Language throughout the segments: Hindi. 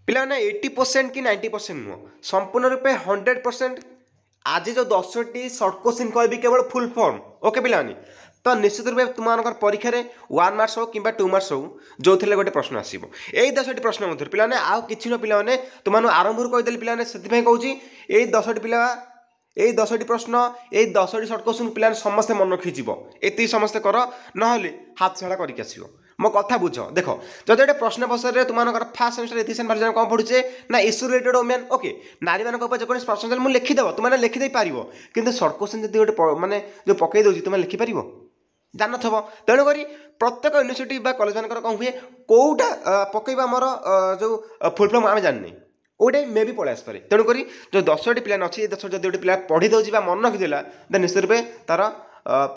पिलाने 80% कि 90% नुह संपूर्ण रूपे 100% आज जो 10टी सर्ट क्वेश्चन कहबी केवल फुल फॉर्म ओके पिलानी तो निश्चित रूपे तुम परीक्षा 1 मार्क्स हो कि 2 मार्क्स हो जो थे गोटे प्रश्न आसो यही 10टी प्रश्न मध्य पिलाने आउ कि पिलाने तुम आरंभ कहीदेली पिलाने से कहूँ यही 10टी पिला यही 10टी प्रश्न यही 10टी सर्ट क्वेश्चन पिलाने समस्ते मन रखीज ये समस्ते कर ना हाथ छाड़ा करके आसो मो कथा बुझ देख जब गोटे प्रश्न पत्र तुम fast semester ethics and values कौन पढ़ुचे ना इश्यू रिलेटेड वोमेन ओके नारी मान जेको प्रश्न मुझे लिखिदेव तुमने लिखिदे पार कि सर्ट क्वेश्चन जी गोटे मानने जो पकई दूसरी तुम लिखिपार जान थब तेणुक प्रत्येक यूनिवर्सिटी कॉलेज मान कौन हुए कौटा पकईवा आमर जो फुल फॉर्म आम जाने गोटे मे भी पलि आसपे तेणुक जो 10टी पिला अच्छी 10 जब गोटे पिला पढ़ी दूसरी मन रखीदेला देन निश्चित रूपे तार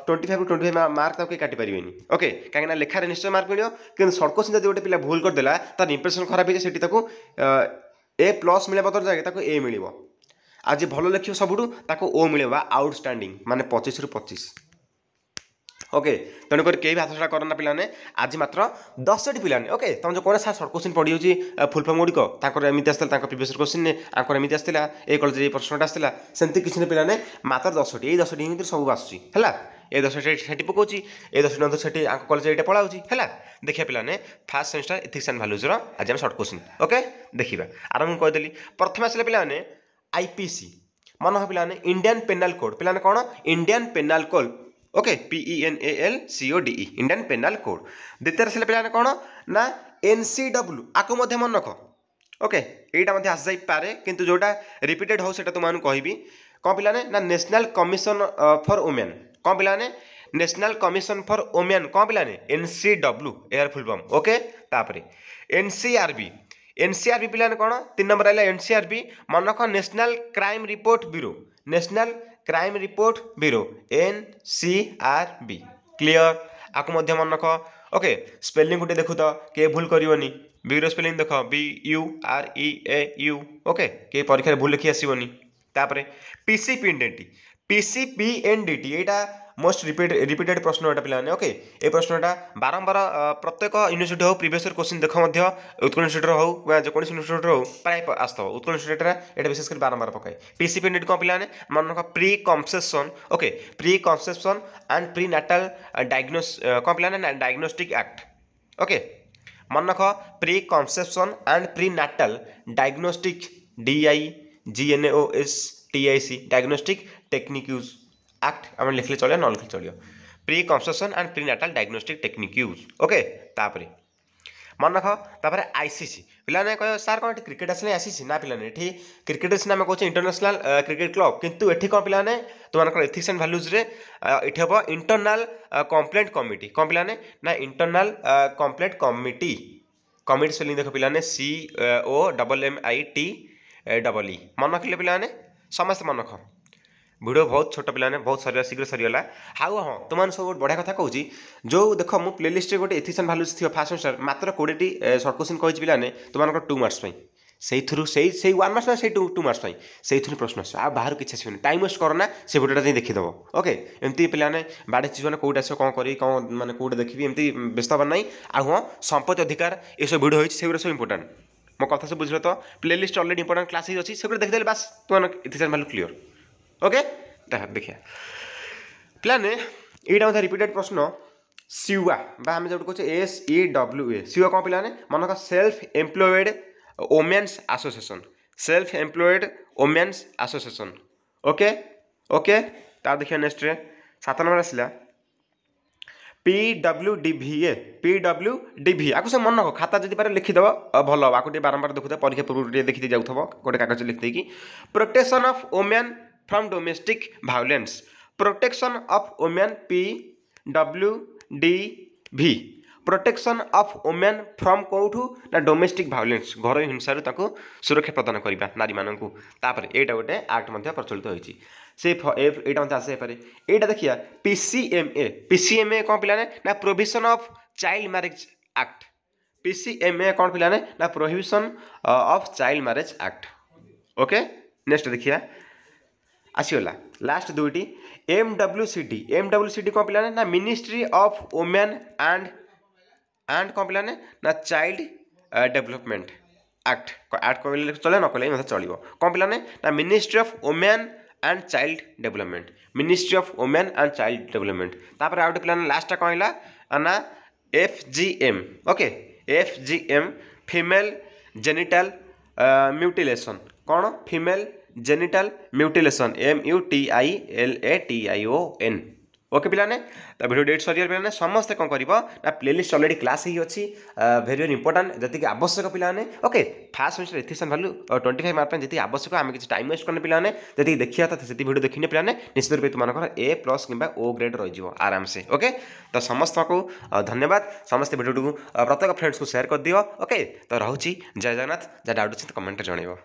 25 मार्क तक काटी पारे ओके कहीं लेखार निश्चय मार्क मिले कि सर्ट क्वेश्चन जब गोटे पिला भूल करदेला तार इंप्रेशन खराब हो ए प्लस मिले बदल जाए ए मिल आज भल लिख सबुठ ओ मिले आउटस्टैंडिंग माने 25 रु 25 ओके तेणुक कई हाथ छाड़ा करना पिलाने आज मात्र 10टी पिलाने ओके तुम जो कौन सा सर्ट क्वेश्चन पढ़ी हो फुल फॉर्म गुड़िक एमती आसला प्रिवियस क्वेश्चन आंकर एमती आसला ए कॉलेज ये प्रश्नटा आसला सेमती किसी ने पिलाने मात्र 10टी ये 10टी हिंदी सब आसूँ है ये 10टी से पकाउची ये 10टी से कॉलेज ये पढ़ाऊँगी है देखिए पिलाने fast semester ethics and values आज हम सर्ट क्वेश्चन ओके देखा आरंभ कहीदेली प्रथम आसला पिलाने आईपीसी मन हो पिलाने इंडियन पेनाल कोड पिलाने कौन Indian penal code okay PENALCODE Indian penal code द्वितीय से पिलाने कौन ना NCW आपको मन रख ओके यहाँ आस जापे किंतु जोटा रिपीटेड हो तुम कहबी कौन पिलाने ना नेशनल कमिशन फॉर वुमेन कौन पिलाने नेशनल कमिशन फॉर वुमेन कौन पिलाने NCW air full form okay तापर NCRB पिलाने कौन 3 नंबर आइला NCRB मन रख national crime report bureau national crime report bureau NCRB clear आपको मन रख ओके स्पेलिंग गोटे देखु तो किए भूल करनी ब्यूरो स्पेलिंग देख BUREAU ओके किए परीक्षा भूल लिखी आसोनी तापर PCPNDT यहाँ मोस्ट रिपीटेड प्रश्न एटा पिलाने ओके ये प्रश्नटा बारंबार प्रत्येक यूनिवर्सिटी हो प्रीवियस क्वेश्चन देख उत्कल यूनिवर्सिटी हो जेकोसी यूनिवर्सिटी हो प्राय आसो उत्कल यूनिवर्सिटी ये विशेषकर बारंबार पकाए PCPNDT कौन पिलाने मन रख pre conception okay pre conception and pre natal diagnose कौन पिलाने डायग्नोस्टिक एक्ट ओके मन रख pre conception and pre natal diagnostic DIGNOSTIC diagnostic technique use act आम लिखले चलिए न लिखले चलिए pre conception and pre natal diagnostic technique use okay तापर मन रख तापर ICC पिलाने कह सार कौन क्रिकेट आसने आईसीसी ना पिलाने ये क्रिकेट सिना आम कहे इंटरनेशनल क्रिकेट क्लब किंतु ये कौन पिलाने तुम एथिक्स एंड वैल्यूज रे ये हम इंटरनाल कंप्लेंट कमिटी कौन पिलाने ना internal complaint committee committee spelling देख पिलाने COMMITEE मन रखिले पिलाने समस्त मन रख वीडियो बहुत छोट पिलाने बहुत शीघ्र सरीगला हाँ हाँ तुम सब बढ़िया कथा कहूँ जो देख मु प्लेलिस्ट गोटे एथिक्स एंड वैल्यूज थी फास्ट सेमेस्टर मात्र 20टी सर्ट क्वेश्चन कही पिलाने तुम 2 मार्क्स से 1 मार्क्स ना 2 मार्क्स से प्रश्न आस बाहर किसी आसोनी टाइम वेस्ट करना से वीडियोटा जाए देखीदेव ओके एमती पिलाने बाड़े चीज कौट आस कौन करी कौन मैंने कौटे देखी एमती व्यस्त हबार ना आ हाँ संपत्ति अधिकार ये सब वीडियो होगी सब इंपोर्टाट मो कथा सब बुझल तो प्लेलिस्ट अलरेडी इंपोर्टाट क्लास अच्छी से देखिए बास तुम ethics and value clear okay देखिए पिलाने यहाँ रिपीटेड प्रश्न सिवा आम जो कहे SEWA सिवा कौन पिलाने मन का self employed women's association self employed women's association okay okay तार देखिए नेक्स्ट 7 नंबर आसला PWDVA आपको से मन रख खाता जब पारे लिखिदेव भल आपको बारंबार देखुद परीक्षा पूर्व देखी जाऊँ गोटे कागज लिखिदेकी protection of women from domestic violence protection of women PWDV protection of women from कौटू ना डोमेस्टिक वायलेंस घर हिंसा सुरक्षा प्रदान करवा नारी मानक तापर यहाँ गोटे एक्ट प्रचलित होती से यहाँ आसपे यहाँ देखिए PCMA कौन पिलाने ना provision of child marriage act PCMA कौन पिलाने ना prohibition of child marriage act okay next देखिए आसीगला लास्ट 2टी MWCD कौन पिलाने ना मिनिस्ट्री ऑफ वुमेन एंड कौन पिलाने ना चाइल्ड डेवलपमेंट एक्ट कहले चले न कहले मतलब चलो कौन पिलाने ना ministry of women and child development ministry of women and child development तापर आउट पिलाने लास्ट कौन है ना FGM okay FGM female genital mutilation कौन female genital mutilation MUTILATION okay पिलाने तो वीडियो डेट सरी पिलाने समस्ते कौन कर प्लेलिस्ट ऑलरेडी क्लास ही अच्छी वेरी वेरी इंपोर्टेंट जी आवश्यक पिलाने okay first semester ethics value 25 mark जी आवश्यक आम किसी टाइम वेस्ट करने पिलाने जी देखिए तो से वीडियो देखने पिलाने निश्चित रूप तुम A+ कि O ग्रेड रही आराम से ओके तो समस्त को धन्यवाद समस्त वीडियो को प्रत्येक फ्रेंड्स को शेयर कर दियो ओके तो रोची जय जगन्नाथ जहाँ डाउट अच्छे कमेंट जनइब।